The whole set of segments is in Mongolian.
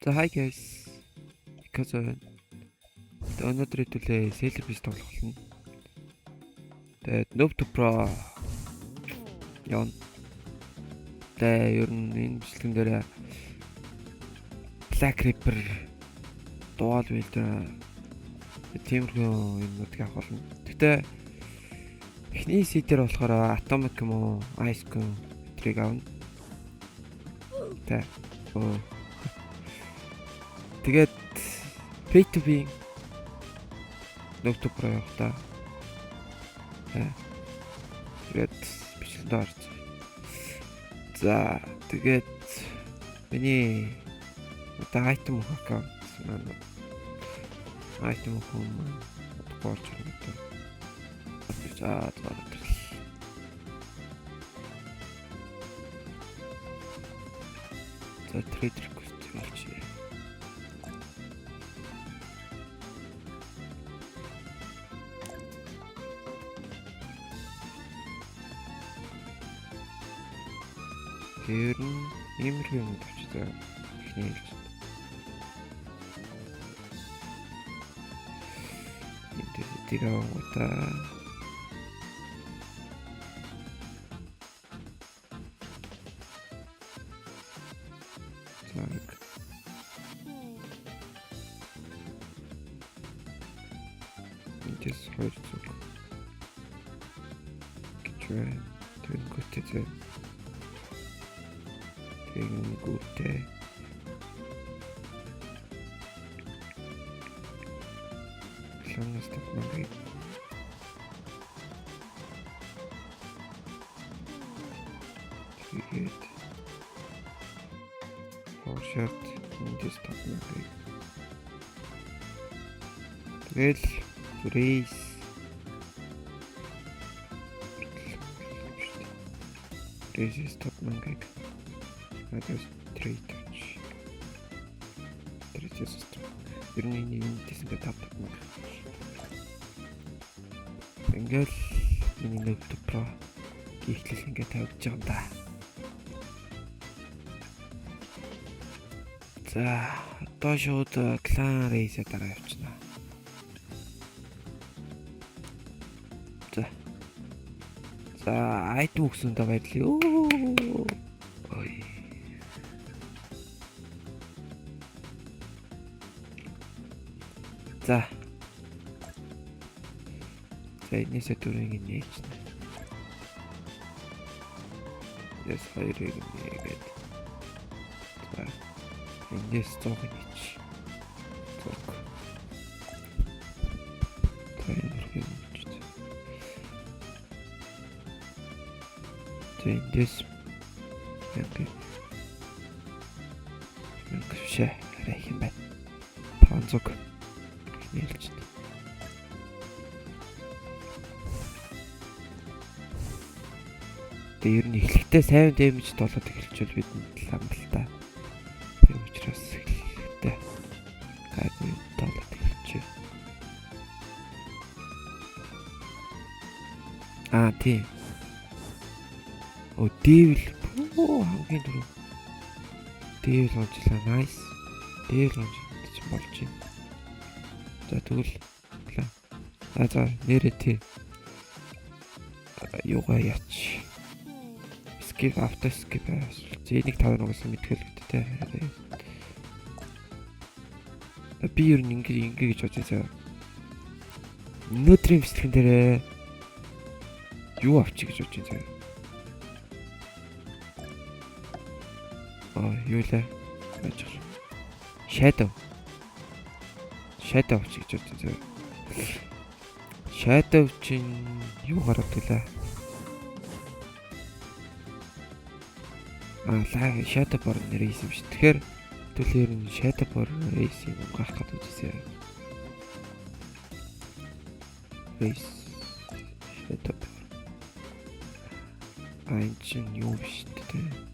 За hi guys. Because өнөөдөр хэдүүлээ Celebrity тоглох болно. Тэгээд Noob Pro яон. Тэгээд ер нь энэ бичлэгэн дээр Black Reaper дуал билдэ тиймэрхүү юмнуудыг авах болно. Гэхдээ эхний сетер болохоор Atomic юм уу, Ice Cream трийг авна. Тэгээд pay to be Noob Pro явах та. Тэгээд бичлэгэн даарч. За тэгээд миний одоо item аккаунт маань item хүмүүс боорч байна. За трейдер реquest хийчихье. Тэр иймэрхүү юм тавьчихсан. Эхний хэлж. Энд гоота. Эндээс хоёр зүг. Гэвч тэр гүтээ. Тэгэн гүтээ. Ланас тахмаг. Тэгээд Шорт эндээс тахмаг. Тэгэл race stop мангаг. Надад трейд. Трейд систем. Вернее, не тиймээ тапдаг мөн. Ингээл миний Noob Pro ихтэл ингээд тавьж байгаа юм да. За, одоо шууд клан рейс дараа явчихна. За, item өгсөндөө баярлалаа. Ой. За. Энэсээ түрүүний нээж. Яс хоёрыг нээгээд. За. Энэс 100 нээж. 100. Эндээс шээ арай юм байна. 500 нээлж. Тэр нь эхлэхдээ сайн дэмэж толоод эхэлчихвэл бидэнд лам л та. Тэр учраас эхлэхдээ гайгүй толоод эхэлчихэ. Тийм. Devil хамгийн дөрөв. Devil онцлаа nice. Devil онц чинь болж байна. За тэгвэл за нэрээ тий. Юугаа яач. Skip after skip. Зэнийг тавар угсаа мэдгээл гэдэг те. Би ер нь ингэ гэж бодож байгаа. Өнөөдрийн бичлэгэн дээр юу авчих гэж бодож байгаа. Юу лээ? Shadow ч гэж үзсэн. Shadow чинь юу гараад үлээ? Shadow Born race юм шиг. Тэгэхээр түлээр нь Shadow Born race юм гарах гэдэг үзсэн. Race Shadow Born. Энэ чинь юу биш дээ?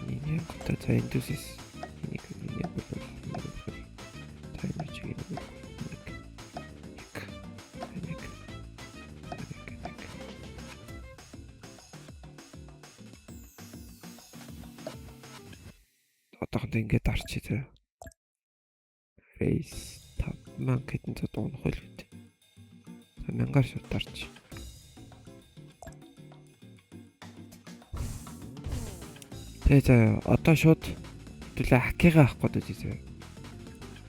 Ini kota saya itu sih ini betul saya macam ini одоо ингээд арчиж Race 5000 хэдэн цад унах байл үү. 1000-аар шууд дарж. Тэгээ за одоо шууд хэвлээ хакигаа авах гээд үзье.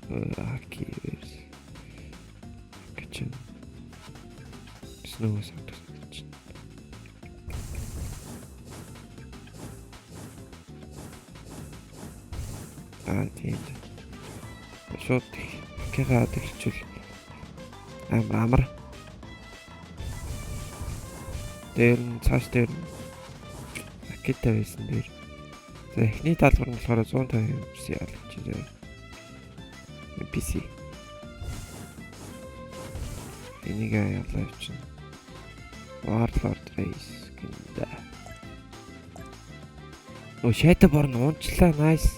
Хаки гэж снөөс авчих. Тийм. Шууд хакигаа дэлчүүл амар. Дээр нь цааш дээр хакитай байсан дээр. За эхний даалгавар нь болохоор 150 ялч зөө. PC. Энийг ялаа явчихна. Warlord Race гэнэ. Shadow Born унчлаа, nice.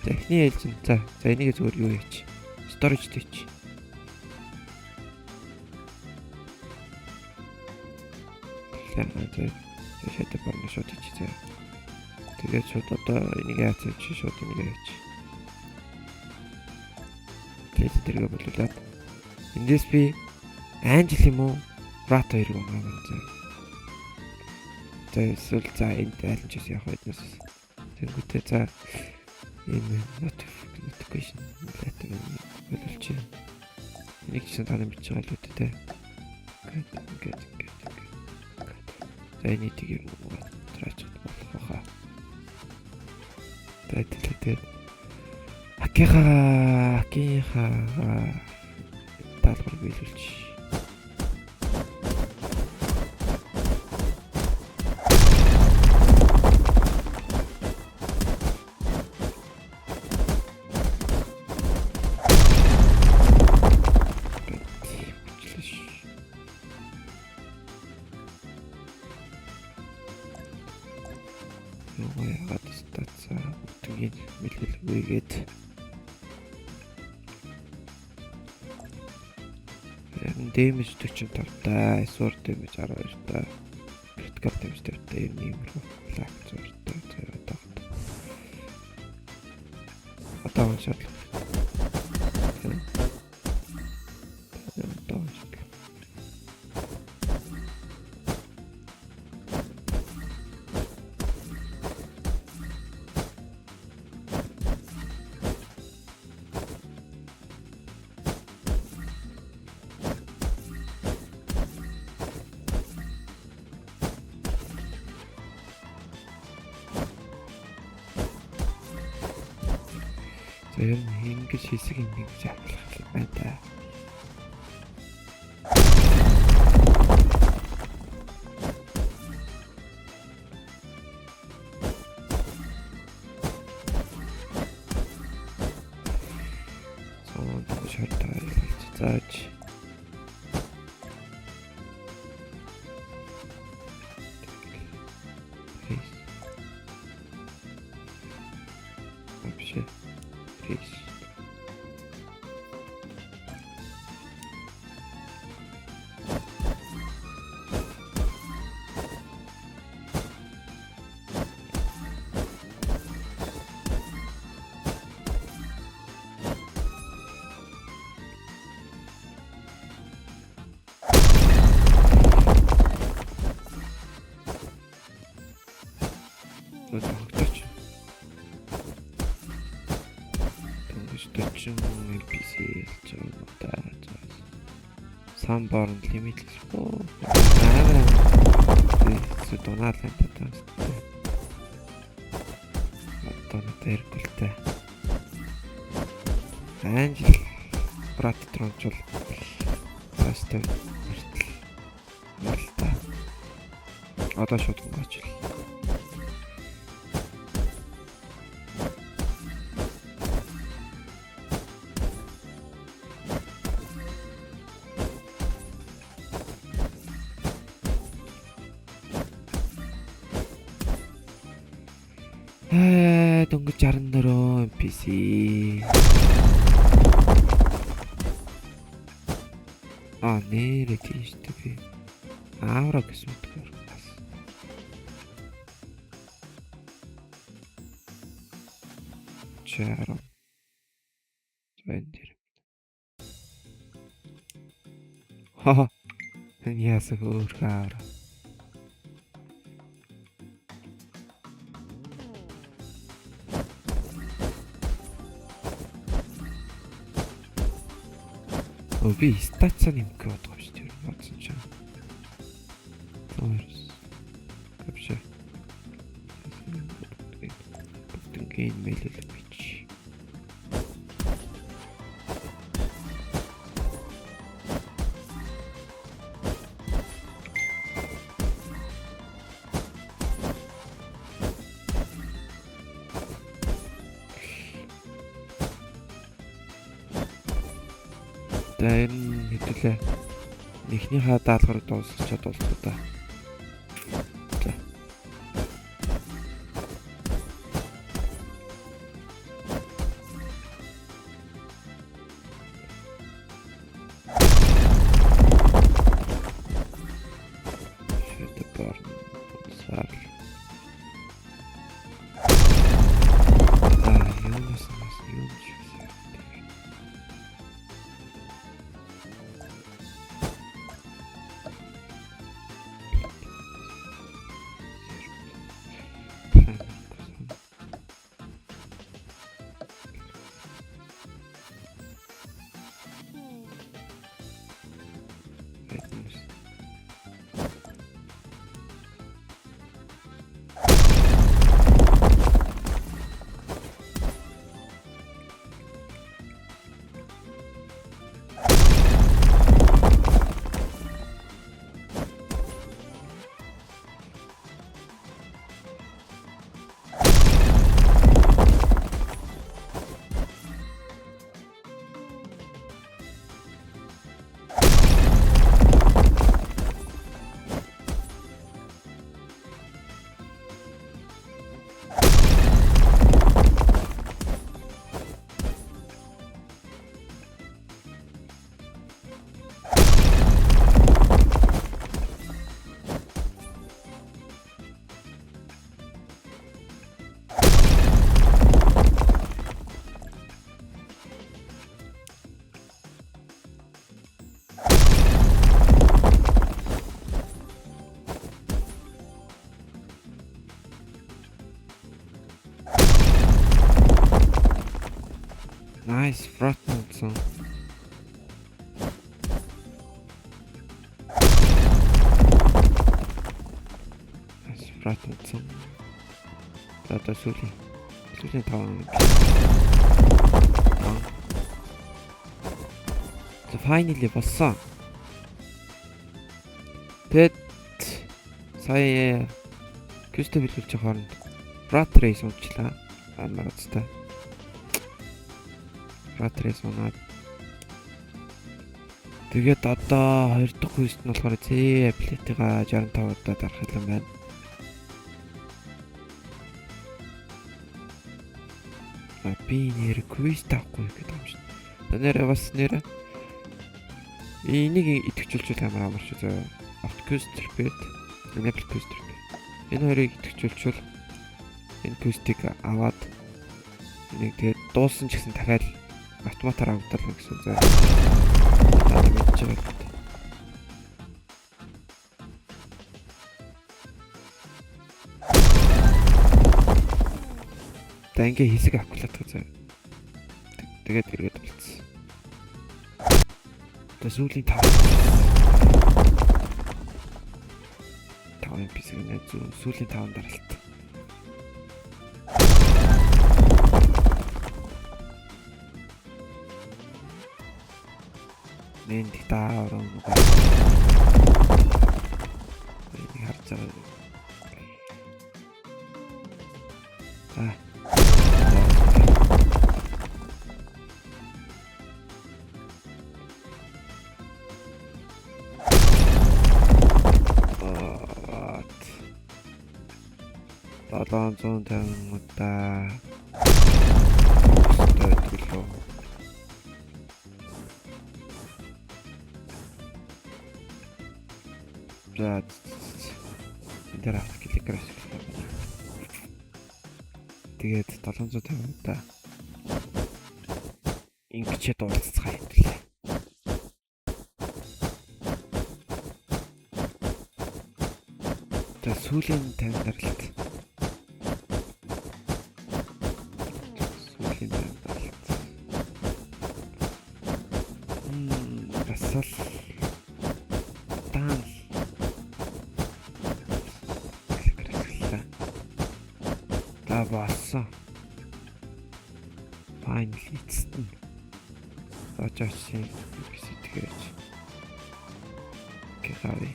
За эхний ээлжин. За энийг зүгээр юу яач. Storage дэвч. За Shadow Born шууд хийчихье. Тэгээд шууд одоо энийг яачих чи шууд энийг яач. Тэгээд тэргээ болуулаад эндээс би Angel юм уу? Rat 2 гоо байгаа. За эсвэл за энд айлч явах байднаас. Тэнгүүтээ за ийм notification боловч энийг ч тань бичиж байгаа л үү те. Ингээд. За энийг тийм траач болох хаа. Тэгээд хакиха даалгавар биелүүлж. Яагаад стацаа үтгийг мэлгэлгүйгээд damage 45 та, sword damage 12 та, critical damage 50 та юм иймэрхүү лаг зуртай заяа одоо уншаад ингэж хийсэг юм гэж авах байна да. Зааж вообще NPC some born limitless. Oh, so donald Herculтэй. Angel Brat трончул. Бастай. Мартаа. Одоо шууд гооч. Дөнгөж 64 NPC. Нэрээ тийштэй би. Аавра гэсэн утгаар бас. Чарам. байна дээр. Ха. Энэ яасаг өөрхөр. Би стацаа нэмэх гээд байгаа шүү дээ. Бодсон чинь. Томс. Капша. Гейн мэйлэл бич. Тэр хэвлээ. Эхнийхээ даалгаврыг дуусгачаад болов уу та. За. Шийдвэр сар. Юунаас юм шиг. Nice frontman. Nice frontman. Tata suli. Suli tawang. So finally болсон. Тэгэд сая квестэ биелүүлж хооронд rat race унчлаа. Марацтай. Rat race унаад. Тэгээд одоо 2 дахь квест нь болохоор Z ability-га 65 удаа дарах юм байна. Би нэр квест авахгүй гэдэг юм шиг. Нэрээ бас нэрээ энийг идэвхжүүлж амар амар шүү зөө. Авт квест enable квест. Энэ хоёрыг идэвхжүүлчихвэл энэ квестийг аваад энийг тэгээд дууссан ч гэсэн дахиад автоматар авдална гэсэн зөө. Аа мэдж байгаа. Ингээ хэсэг авчлаад байгаа. Тэгээд эргээд болцсон. Тэгээд сүүлийн 5 эпизод нэ сүүлийн 5 даралт. Мен таараа нэг харж байгаа. Долоон тавин удаа төлөө. За энэ килограмм. Тэгээд 750 удаа Ингэчээд уулзцгаа хэвлээ. За сүүлийн тандаралт. Асал даан. Та болсон. Finally эцэстэн. Очоочин сэтгэж. Гэхавь.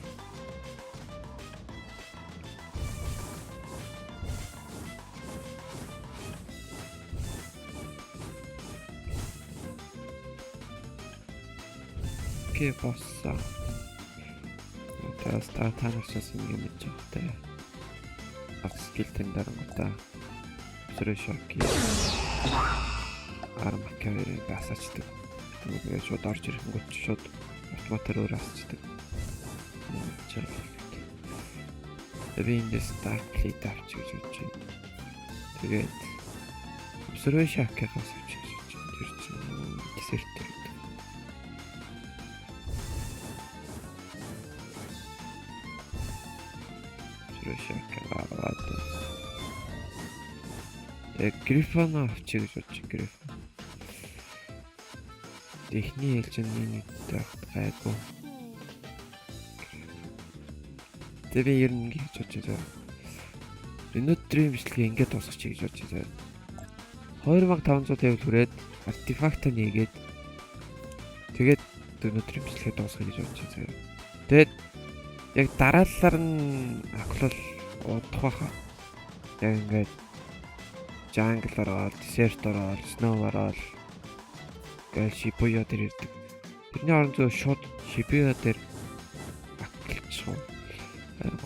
Ке болсон. Тэрс танаас юм гэж бодтой. Скилтэн дарамтаа. Сөрөшоки. Армакавэр гасачдаг. Тэгээд шууд орж ирэнгүүт шууд автоматар өөр асчдаг. Би эндээс Dark Fleet авч гэж бодож байна. Тэгээд Сөрөшокигаас авч гэж бодож байна. Тэр чинь десерт. Грифон авчиг гэж бодож Грифон. Техний ээлжиний нэгтэй гайгүй. Тэгээ ер нь ингэж бодож байгаа. Өнөөдрийн бичлэгийг ингээд дуусгачих гэж бодож байгаа. 2500 тавил хүрээд артефакт нээгээд тэгээд өнөөдрийн бичлэгийг дуусгах гэж бодож байгаа. Тэгээд яг дараалалаар нь акулал удах байхаа. Яг ингээд Jungle ороод, Desert ороод, Snow ороод гэл Shibuya дээр ирдэг. Тэрний оронд зөв шууд Shibuya дээр аклчих.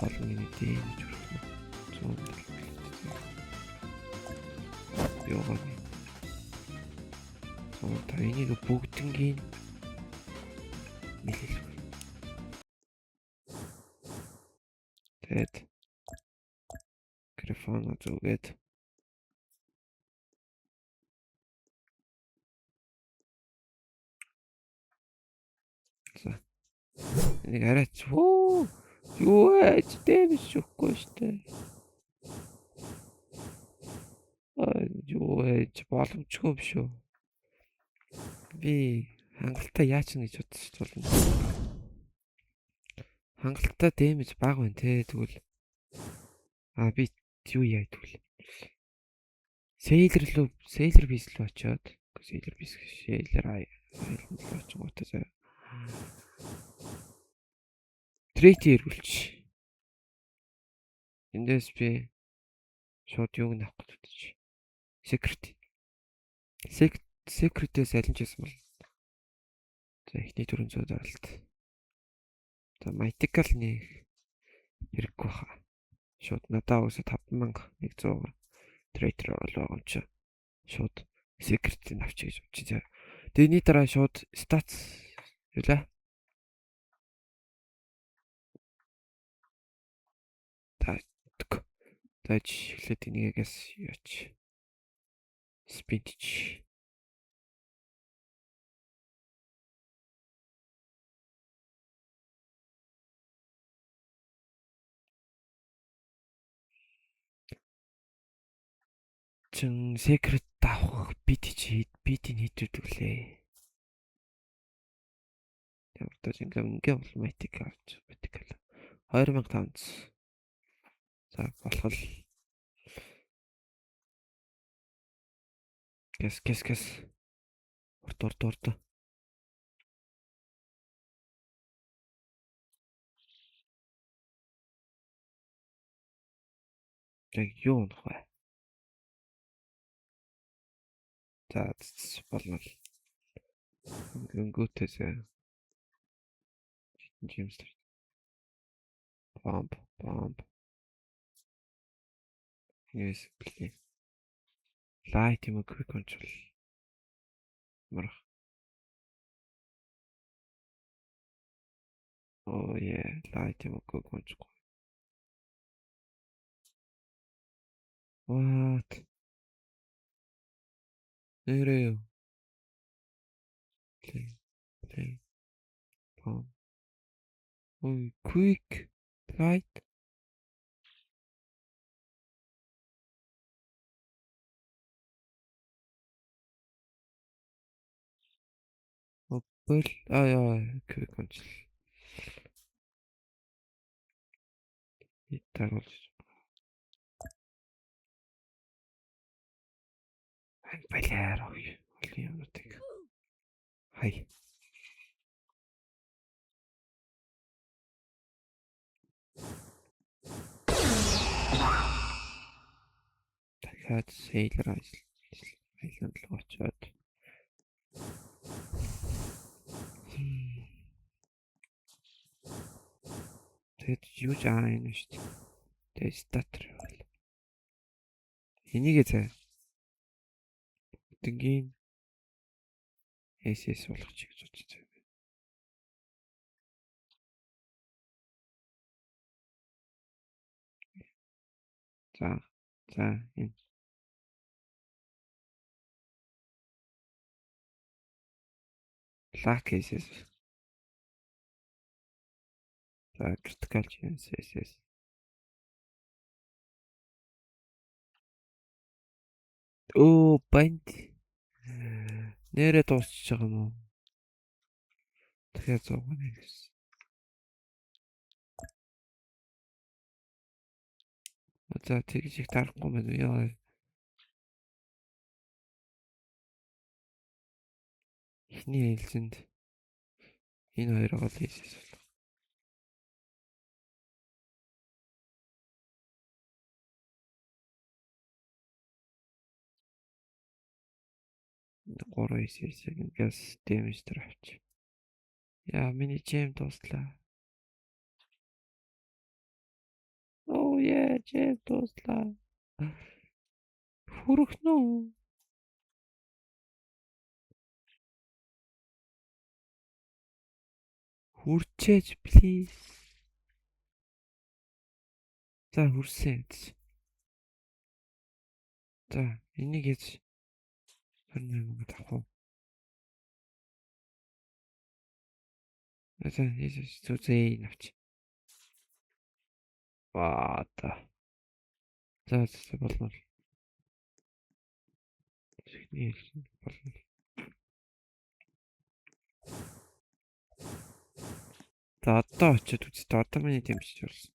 Гол нь тийм гэж байна. Йогоо. Та энийг бүгднгийн нэлээ. Тэгээд Грифон зүгээд нэг арайч юу ээж дэмж шүүхгүй штэ. Юу ээж боломжгүй биш үү? Би хангалттай яач гэж бодож байна. Хангалттай дэмж бага байна те тэгвэл би юу яа тэгвэл Sailor Beast руу очиод Sailor Beast руу очиод Трейти ирүүлчих. Эндээс би шууд юуг авах гэж бодож. Secret-ээс алинжсэн бол. За ихний 400 даралт. За Mythical нэг хэрэггүй хаа. Шууд надаа уусаа 5100 Traitor болоо юм чи. Шууд Secret-ийг авчих гэж бодчих. Тэрний дараа шууд Stats юулаа. Тааж эхлээд энийгээс яач. Spinach. Чин Secret авах битийн хийдэг лээ. Явтаж ингээ бол Mythical 2500. За болох л Гэс. Урд. Яг юу нөх вэ? За болно л. Гүнгүүтээс James Bomb. Yes, please. Light юм quick control. Марах. Oh yeah, light юм quick control. What? Нэрээ. Play. Bomb. Ой, quick. Right. Бол quick онцл. Итарул. Балиар ой. Олон юмнуудыг. Хай. Дахиад Sailor Island руу очиод. Тэгэд юу ч энэ шүү дээ. Тэгээ статер бол. Энийгээ цаа. Тингийн SS болгочих гэж бодчих. За энэ Black SS. За critical chance SS. Оо банд. Нэрээ дуусчих байгаа юм уу? Тэгэхээр 100 гэсэн. За тэгж их тарахгүй байна уу яа. Эхний ээлжинд энэ хоёр гол SS бол. Гурван SS-ийг ингээс damage төр авч. Яа миний gem дуслаа. Oh yeah, gem дуслаа. Хүрхнүү. Хүрчээж please. За хүрсэн. За энийг яаж 28 авах уу? За яаш зүзээ навч. Баата. За болно. Эхний болно. За одоо очиод үзтээ одоо миний дэмжиж болсон.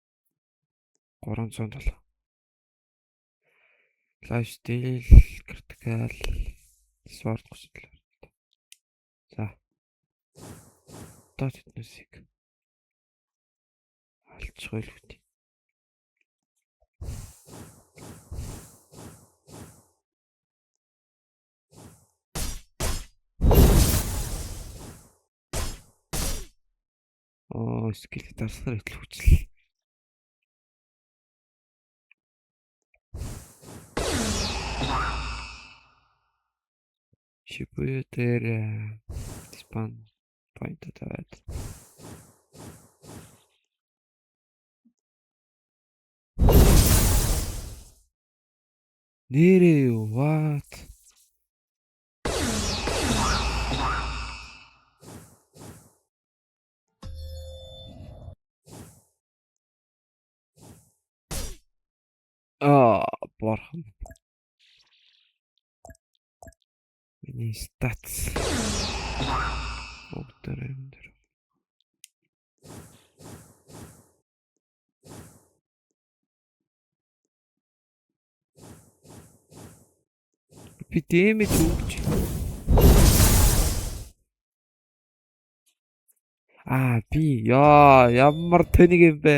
307. Lifestyle critical sword гоцлоо. За. Одоо тэднээсийг алчихгүй л үгүй. Скил дарсаар итэл хүчил. Shibuya дээр spawn point тавиад. Нэрээ what? Борхон. Миний stats. Өгдөрөөр. Би damage өгч. Би ямар тэнийг юм бэ?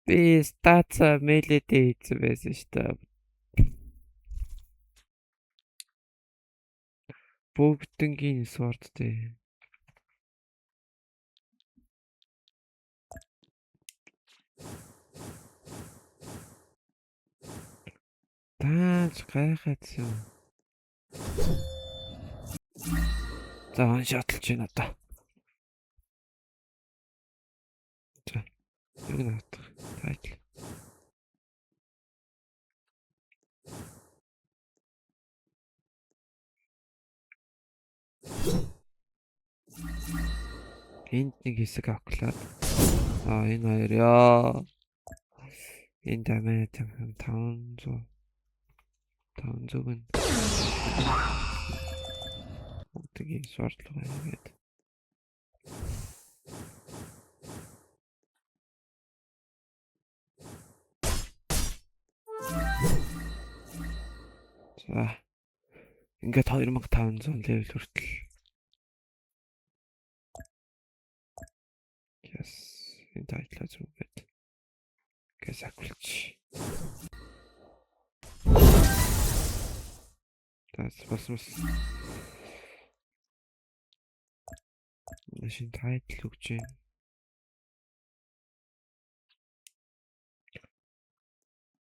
Би stats melee-тэй хийсэн байсан шүү дээ. Бүгднгийн swordтэй. Тааж гайхаад юм. За шатлж байна одоо. За. Юу надах? Тайтл. Энд нэг хэсэг авклаад. Энэ хоёр ёо. Энд амиа 500 500 Одгийн шаардлага ингээд. За. Ингээд 2500 левел хүртэл. Yes. Энэ тайтлаа зүгээд. Гэс акулч. Тас бас. Машин тайтл өгч юм.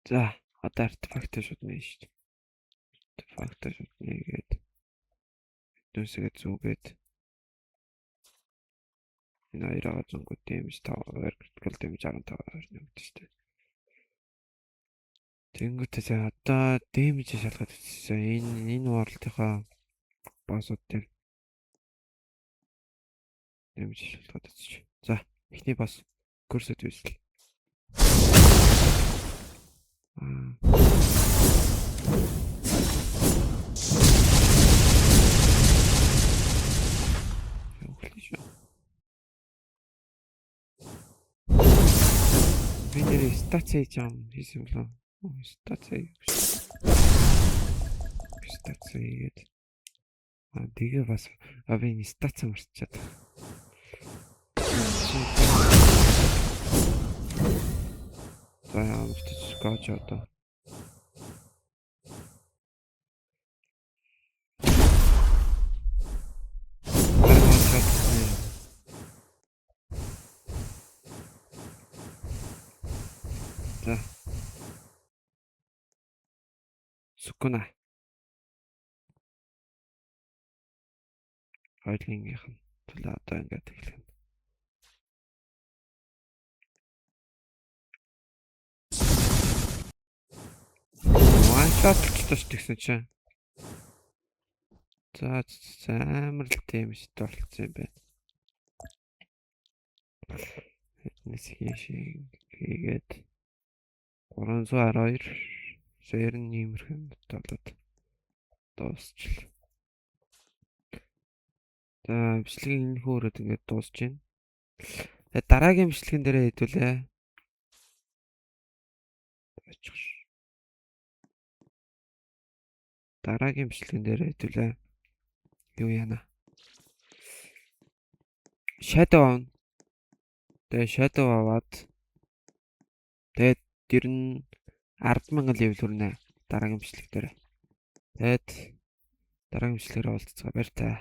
За, одоо артефакт шууд нэ шүү дээ. Артефакт шууд нэгээд дүүсгээ зүгээд энэ хоёроо зөнгөд дэмж 5 critical damage 15 нэмэгдэж шүү дээ. Тэнгүүтээ одоо дэмж шалгаад ирсэн. Энэ world-ийнхаа боссууд дээр дэмж шалгаад ирсэн. За, эхний босс курсэд үүсэл. Бидний стацей жам хийсэн болоо. Стацей гээд. Тэгээ бас би стацаа марчаад. За амтч гооч одоо. За. Сукуна. Хоёрынгийнх нь төлөө одоо ингээд эхлэх юм. Шатлцтай ч гэсэн чинь. За амар л тийм шүү дээ болцсон юм байна. Фитнес хийгээд 312 шеэр нэмэрхэн болоод дуусчихлаа. За бичлэгийн энэ хөөрөд ингээд дуусж байна. Тэгээ дараагийн бичлэгэн дээрээ хэдүүлээ. Дараагийн бичлэгэн дээрээ хэдүүлээ. Юу яана? Shadow. Тэгээ Shadow аваад тэгээд тэр нь 10,000 левел хүрнэ дараагийн бичлэг дээр. Тэгээд дараагийн бичлэгээр уулзцгаа баяр таа.